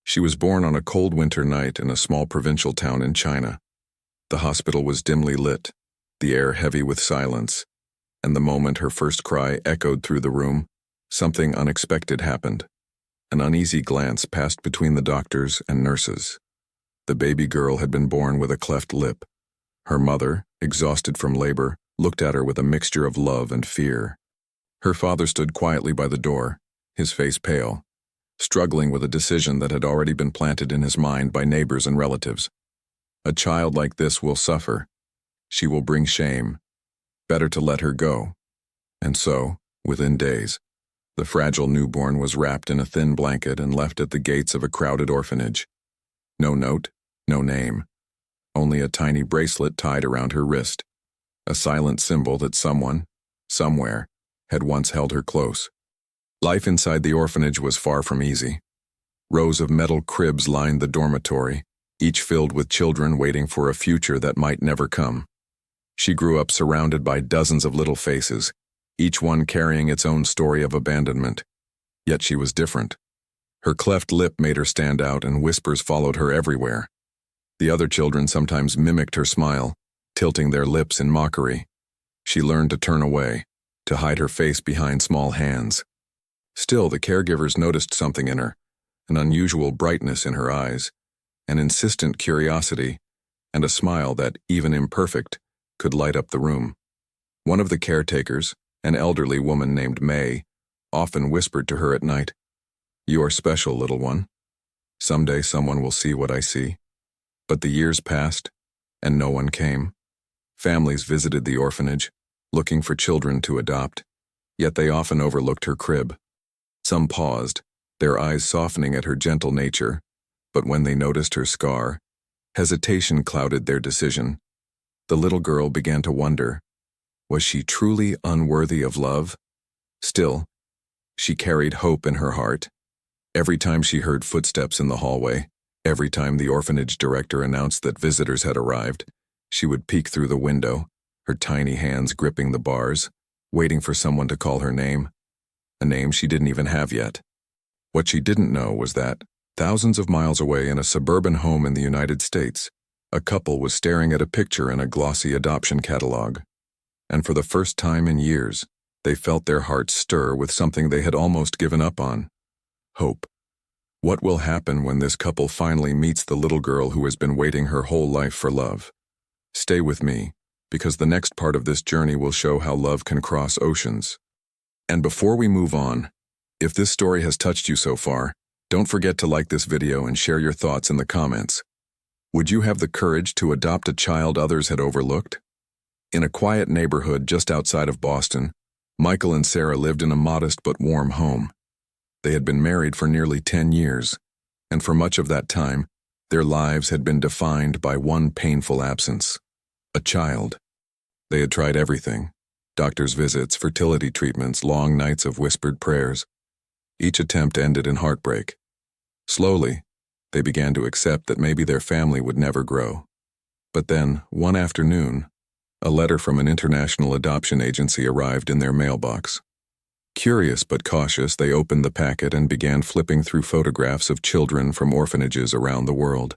She was born on a cold winter night in a small provincial town in China. The hospital was dimly lit, the air heavy with silence, and the moment her first cry echoed through the room, something unexpected happened. An uneasy glance passed between the doctors and nurses. The baby girl had been born with a cleft lip. Her mother, exhausted from labor, looked at her with a mixture of love and fear. Her father stood quietly by the door, his face pale, struggling with a decision that had already been planted in his mind by neighbors and relatives. A child like this will suffer. She will bring shame. Better to let her go. And so, within days, the fragile newborn was wrapped in a thin blanket and left at the gates of a crowded orphanage. No note, no name. Only a tiny bracelet tied around her wrist. A silent symbol that someone, somewhere, had once held her close. Life inside the orphanage was far from easy. Rows of metal cribs lined the dormitory, each filled with children waiting for a future that might never come. She grew up surrounded by dozens of little faces, each one carrying its own story of abandonment. Yet she was different. Her cleft lip made her stand out, and whispers followed her everywhere. The other children sometimes mimicked her smile, tilting their lips in mockery. She learned to turn away, to hide her face behind small hands. Still, the caregivers noticed something in her, an unusual brightness in her eyes, an insistent curiosity, and a smile that, even imperfect, could light up the room. One of the caretakers, an elderly woman named Mei, often whispered to her at night, "You are special, little one. Someday someone will see what I see." But the years passed, and no one came. Families visited the orphanage, looking for children to adopt, yet they often overlooked her crib. Some paused, their eyes softening at her gentle nature, but when they noticed her scar, hesitation clouded their decision. The little girl began to wonder, was she truly unworthy of love? Still, she carried hope in her heart. Every time she heard footsteps in the hallway, every time the orphanage director announced that visitors had arrived, she would peek through the window, her tiny hands gripping the bars, waiting for someone to call her name. A name she didn't even have yet. What she didn't know was that, thousands of miles away in a suburban home in the United States, a couple was staring at a picture in a glossy adoption catalog. And for the first time in years, they felt their hearts stir with something they had almost given up on: hope. What will happen when this couple finally meets the little girl who has been waiting her whole life for love? Stay with me, because the next part of this journey will show how love can cross oceans. And before we move on, if this story has touched you so far, don't forget to like this video and share your thoughts in the comments. Would you have the courage to adopt a child others had overlooked? In a quiet neighborhood just outside of Boston, Michael and Sarah lived in a modest but warm home. They had been married for nearly 10 years, and for much of that time, their lives had been defined by one painful absence: a child. They had tried everything: doctor's visits, fertility treatments, long nights of whispered prayers. Each attempt ended in heartbreak. Slowly, they began to accept that maybe their family would never grow. But then, one afternoon, a letter from an international adoption agency arrived in their mailbox. Curious but cautious, they opened the packet and began flipping through photographs of children from orphanages around the world.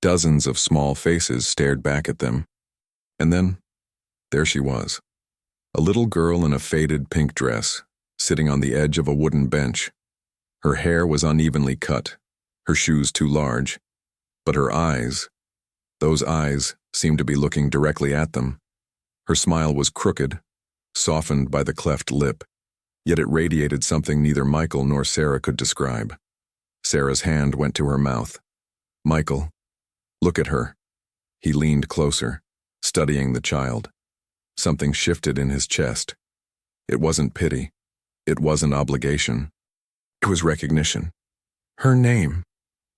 Dozens of small faces stared back at them. And then, there she was. A little girl in a faded pink dress, sitting on the edge of a wooden bench. Her hair was unevenly cut, her shoes too large, but her eyes, those eyes seemed to be looking directly at them. Her smile was crooked, softened by the cleft lip, yet it radiated something neither Michael nor Sarah could describe. Sarah's hand went to her mouth. "Michael, look at her." He leaned closer, studying the child. Something shifted in his chest. It wasn't pity. It wasn't obligation. It was recognition. "Her name,"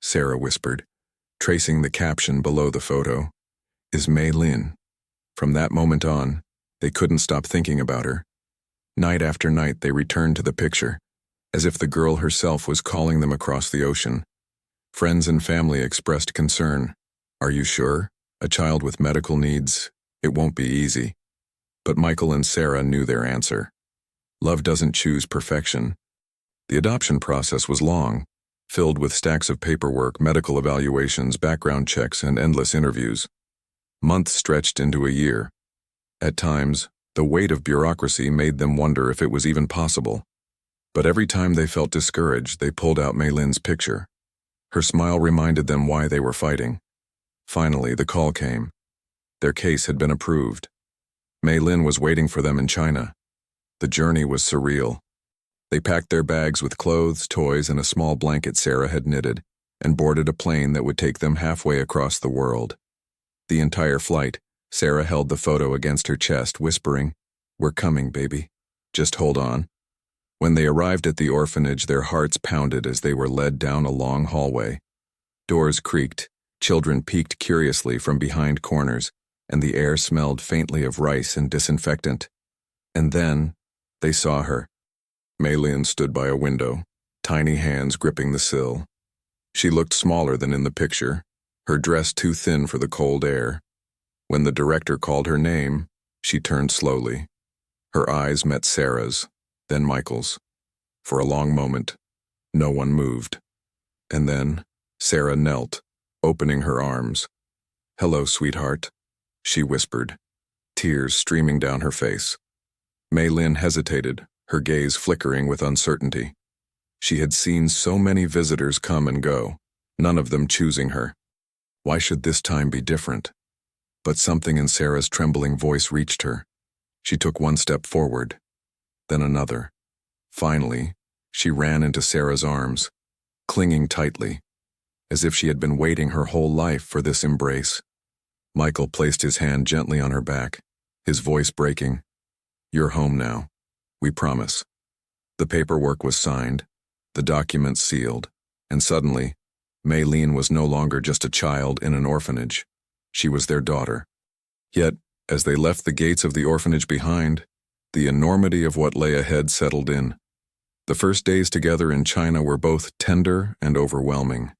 Sarah whispered, tracing the caption below the photo, "is Mei Lin." From that moment on, they couldn't stop thinking about her. Night after night they returned to the picture, as if the girl herself was calling them across the ocean. Friends and family expressed concern. "Are you sure? A child with medical needs, it won't be easy." But Michael and Sarah knew their answer. Love doesn't choose perfection. The adoption process was long, filled with stacks of paperwork, medical evaluations, background checks, and endless interviews. Months stretched into a year. At times, the weight of bureaucracy made them wonder if it was even possible. But every time they felt discouraged, they pulled out Mei Lin's picture. Her smile reminded them why they were fighting. Finally, the call came. Their case had been approved. Mei Lin was waiting for them in China. The journey was surreal. They packed their bags with clothes, toys, and a small blanket Sarah had knitted, and boarded a plane that would take them halfway across the world. The entire flight, Sarah held the photo against her chest, whispering, "We're coming, baby. Just hold on." When they arrived at the orphanage, their hearts pounded as they were led down a long hallway. Doors creaked, children peeked curiously from behind corners, and the air smelled faintly of rice and disinfectant. And then, they saw her. Mei Lin stood by a window, tiny hands gripping the sill. She looked smaller than in the picture, her dress too thin for the cold air. When the director called her name, she turned slowly. Her eyes met Sarah's, then Michael's. For a long moment, no one moved. And then, Sarah knelt, opening her arms. "Hello, sweetheart," she whispered, tears streaming down her face. Mei Lin hesitated, her gaze flickering with uncertainty. She had seen so many visitors come and go, none of them choosing her. Why should this time be different? But something in Sarah's trembling voice reached her. She took one step forward, then another. Finally, she ran into Sarah's arms, clinging tightly, as if she had been waiting her whole life for this embrace. Michael placed his hand gently on her back, his voice breaking. "You're home now. We promise." The paperwork was signed, the documents sealed, and suddenly, Mei Lin was no longer just a child in an orphanage. She was their daughter. Yet, as they left the gates of the orphanage behind, the enormity of what lay ahead settled in. The first days together in China were both tender and overwhelming.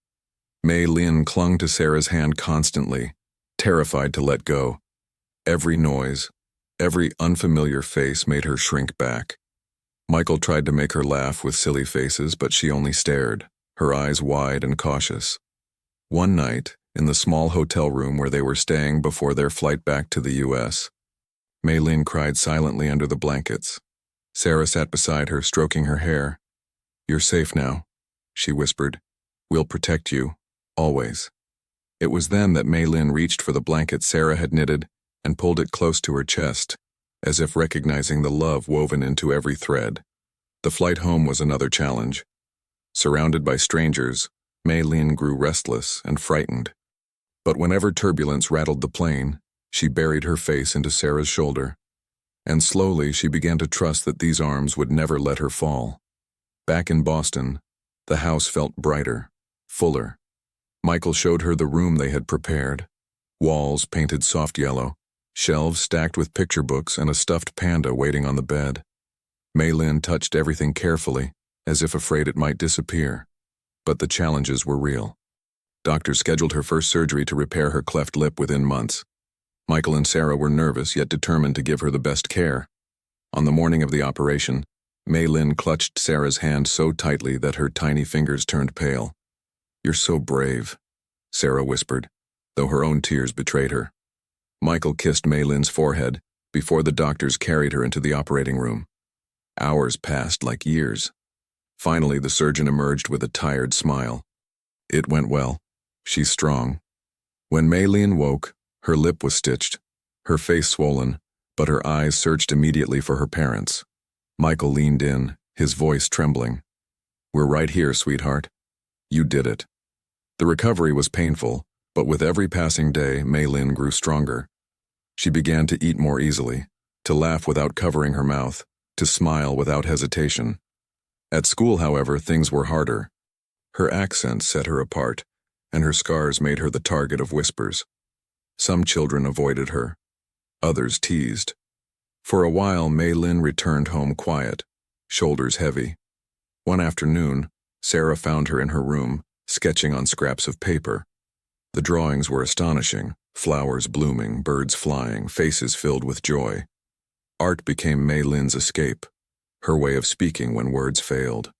Mei Lin clung to Sarah's hand constantly, terrified to let go. Every noise, every unfamiliar face made her shrink back. Michael tried to make her laugh with silly faces, but she only stared, her eyes wide and cautious. One night, in the small hotel room where they were staying before their flight back to the U.S., Mei Lin cried silently under the blankets. Sarah sat beside her, stroking her hair. "You're safe now," she whispered. "We'll protect you, always." It was then that Mei Lin reached for the blanket Sarah had knitted and pulled it close to her chest, as if recognizing the love woven into every thread. The flight home was another challenge. Surrounded by strangers, Mei Lin grew restless and frightened. But whenever turbulence rattled the plane, she buried her face into Sarah's shoulder. And slowly she began to trust that these arms would never let her fall. Back in Boston, the house felt brighter, fuller. Michael showed her the room they had prepared. Walls painted soft yellow, shelves stacked with picture books, and a stuffed panda waiting on the bed. Mei Lin touched everything carefully, as if afraid it might disappear. But the challenges were real. Doctors scheduled her first surgery to repair her cleft lip within months. Michael and Sarah were nervous yet determined to give her the best care. On the morning of the operation, Mei Lin clutched Sarah's hand so tightly that her tiny fingers turned pale. "You're so brave," Sarah whispered, though her own tears betrayed her. Michael kissed Mei Lin's forehead before the doctors carried her into the operating room. Hours passed like years. Finally, the surgeon emerged with a tired smile. "It went well. She's strong." When Mei Lin woke, her lip was stitched, her face swollen, but her eyes searched immediately for her parents. Michael leaned in, his voice trembling. "We're right here, sweetheart. You did it." The recovery was painful, but with every passing day, Mei Lin grew stronger. She began to eat more easily, to laugh without covering her mouth, to smile without hesitation. At school, however, things were harder. Her accent set her apart, and her scars made her the target of whispers. Some children avoided her, others teased. For a while, Mei Lin returned home quiet, shoulders heavy. One afternoon, Sarah found her in her room, sketching on scraps of paper. The drawings were astonishing, flowers blooming, birds flying, faces filled with joy. Art became Mei Lin's escape, her way of speaking when words failed.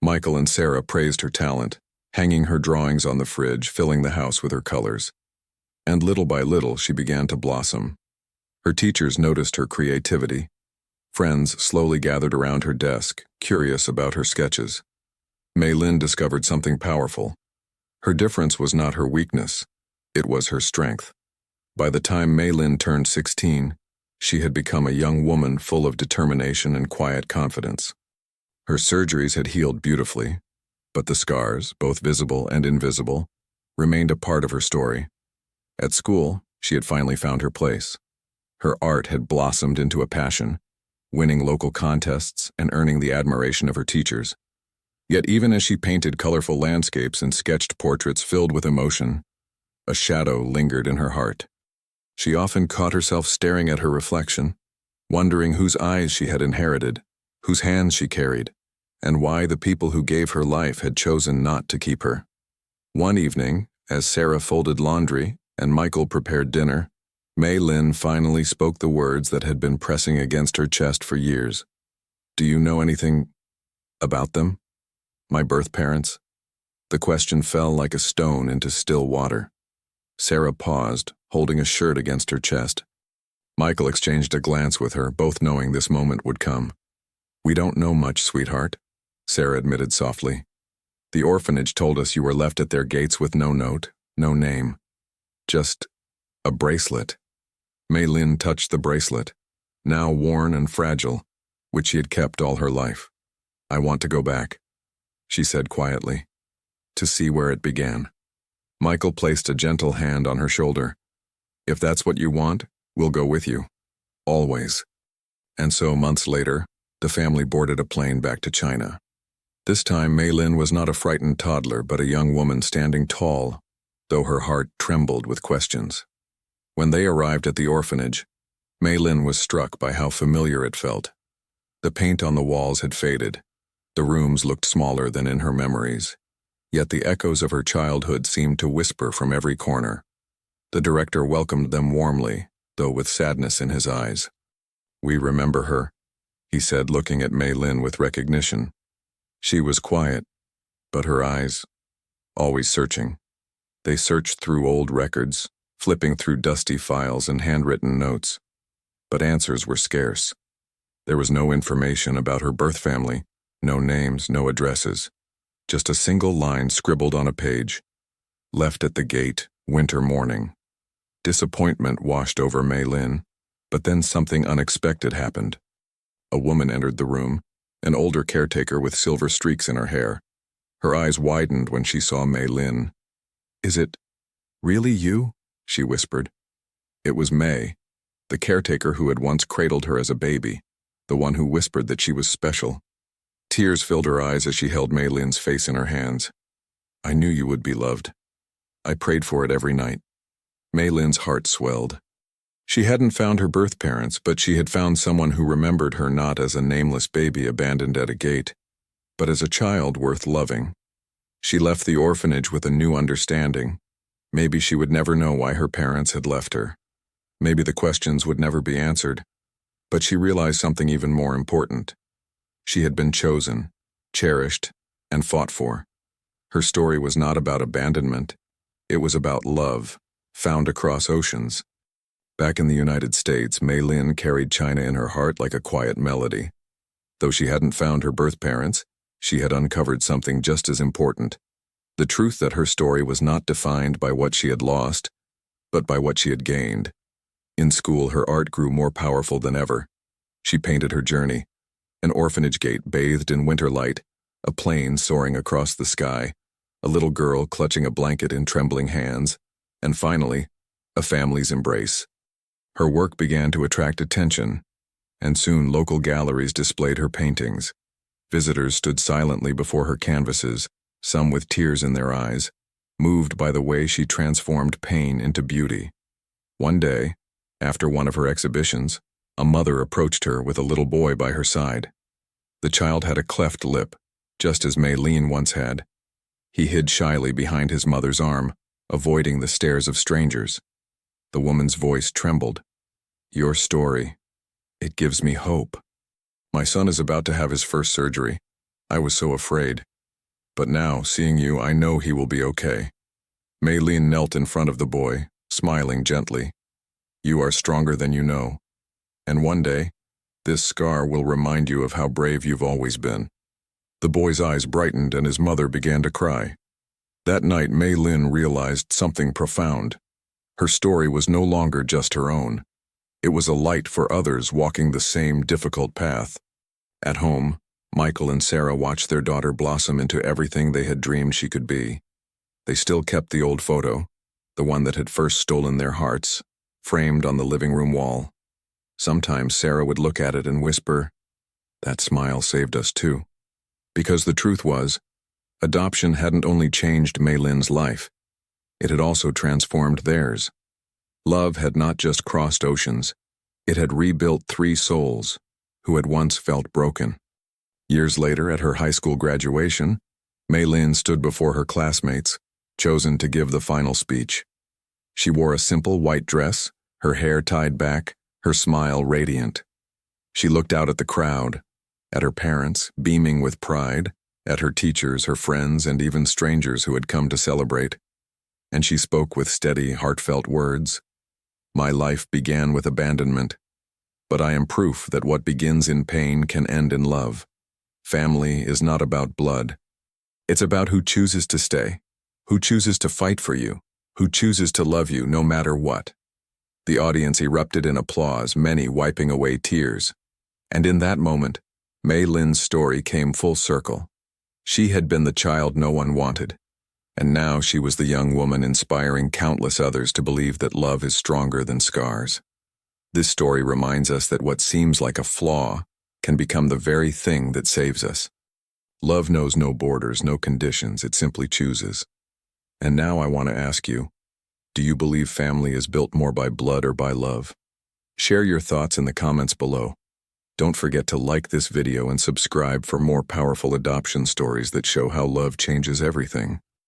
Michael and Sarah praised her talent, hanging her drawings on the fridge, filling the house with her colors. And little by little, she began to blossom. Her teachers noticed her creativity. Friends slowly gathered around her desk, curious about her sketches. Mei Lin discovered something powerful. Her difference was not her weakness, it was her strength. By the time Mei Lin turned 16, she had become a young woman full of determination and quiet confidence. Her surgeries had healed beautifully, but the scars, both visible and invisible, remained a part of her story. At school, she had finally found her place. Her art had blossomed into a passion, winning local contests and earning the admiration of her teachers. Yet even as she painted colorful landscapes and sketched portraits filled with emotion, a shadow lingered in her heart. She often caught herself staring at her reflection, wondering whose eyes she had inherited, whose hands she carried, and why the people who gave her life had chosen not to keep her. One evening, as Sarah folded laundry and Michael prepared dinner, Mei Lin finally spoke the words that had been pressing against her chest for years. "Do you know anything about them? My birth parents?" The question fell like a stone into still water. Sarah paused, holding a shirt against her chest. Michael exchanged a glance with her, both knowing this moment would come. "We don't know much, sweetheart," Sarah admitted softly. "The orphanage told us you were left at their gates with no note, no name. Just a bracelet." Mei Lin touched the bracelet, now worn and fragile, which she had kept all her life. "I want to go back," she said quietly, "to see where it began." Michael placed a gentle hand on her shoulder. "If that's what you want, we'll go with you. Always." And so, months later, the family boarded a plane back to China. This time, Mei Lin was not a frightened toddler, but a young woman standing tall, though her heart trembled with questions. When they arrived at the orphanage, Mei Lin was struck by how familiar it felt. The paint on the walls had faded. The rooms looked smaller than in her memories. Yet the echoes of her childhood seemed to whisper from every corner. The director welcomed them warmly, though with sadness in his eyes. "We remember her," he said, looking at Mei Lin with recognition. She was quiet, but her eyes, always searching. They searched through old records, flipping through dusty files and handwritten notes. But answers were scarce. There was no information about her birth family, no names, no addresses. Just a single line scribbled on a page. "Left at the gate, winter morning." Disappointment washed over Mei Lin, but then something unexpected happened. A woman entered the room, an older caretaker with silver streaks in her hair. Her eyes widened when she saw Mei Lin. "Is it really you?" she whispered. It was Mei, the caretaker who had once cradled her as a baby, the one who whispered that she was special. Tears filled her eyes as she held Mei Lin's face in her hands. "I knew you would be loved. I prayed for it every night." Mei Lin's heart swelled. She hadn't found her birth parents, but she had found someone who remembered her not as a nameless baby abandoned at a gate, but as a child worth loving. She left the orphanage with a new understanding. Maybe she would never know why her parents had left her. Maybe the questions would never be answered. But she realized something even more important. She had been chosen, cherished, and fought for. Her story was not about abandonment. It was about love, found across oceans. Back in the United States, Mei Lin carried China in her heart like a quiet melody. Though she hadn't found her birth parents, she had uncovered something just as important. The truth that her story was not defined by what she had lost, but by what she had gained. In school, her art grew more powerful than ever. She painted her journey. An orphanage gate bathed in winter light, a plane soaring across the sky, a little girl clutching a blanket in trembling hands, and finally, a family's embrace. Her work began to attract attention, and soon local galleries displayed her paintings. Visitors stood silently before her canvases, some with tears in their eyes, moved by the way she transformed pain into beauty. One day, after one of her exhibitions, a mother approached her with a little boy by her side. The child had a cleft lip, just as Mei Lin once had. He hid shyly behind his mother's arm, avoiding the stares of strangers. The woman's voice trembled. "Your story. It gives me hope. My son is about to have his first surgery. I was so afraid. But now, seeing you, I know he will be okay." Mei Lin knelt in front of the boy, smiling gently. "You are stronger than you know. And one day, this scar will remind you of how brave you've always been." The boy's eyes brightened and his mother began to cry. That night, Mei Lin realized something profound. Her story was no longer just her own. It was a light for others walking the same difficult path. At home, Michael and Sarah watched their daughter blossom into everything they had dreamed she could be. They still kept the old photo, the one that had first stolen their hearts, framed on the living room wall. Sometimes Sarah would look at it and whisper, "That smile saved us too." Because the truth was, adoption hadn't only changed Mei Lin's life, it had also transformed theirs. Love had not just crossed oceans, it had rebuilt 3 souls who had once felt broken. Years later, at her high school graduation, Mei Lin stood before her classmates, chosen to give the final speech. She wore a simple white dress, her hair tied back, her smile radiant. She looked out at the crowd, at her parents, beaming with pride, at her teachers, her friends, and even strangers who had come to celebrate. And she spoke with steady, heartfelt words. "My life began with abandonment, but I am proof that what begins in pain can end in love. Family is not about blood. It's about who chooses to stay, who chooses to fight for you, who chooses to love you no matter what." The audience erupted in applause, many wiping away tears. And in that moment, Mei Lin's story came full circle. She had been the child no one wanted, and now she was the young woman inspiring countless others to believe that love is stronger than scars. This story reminds us that what seems like a flaw can become the very thing that saves us. Love knows no borders, no conditions, it simply chooses. And now I want to ask you, do you believe family is built more by blood or by love? Share your thoughts in the comments below. Don't forget to like this video and subscribe for more powerful adoption stories that show how love changes everything.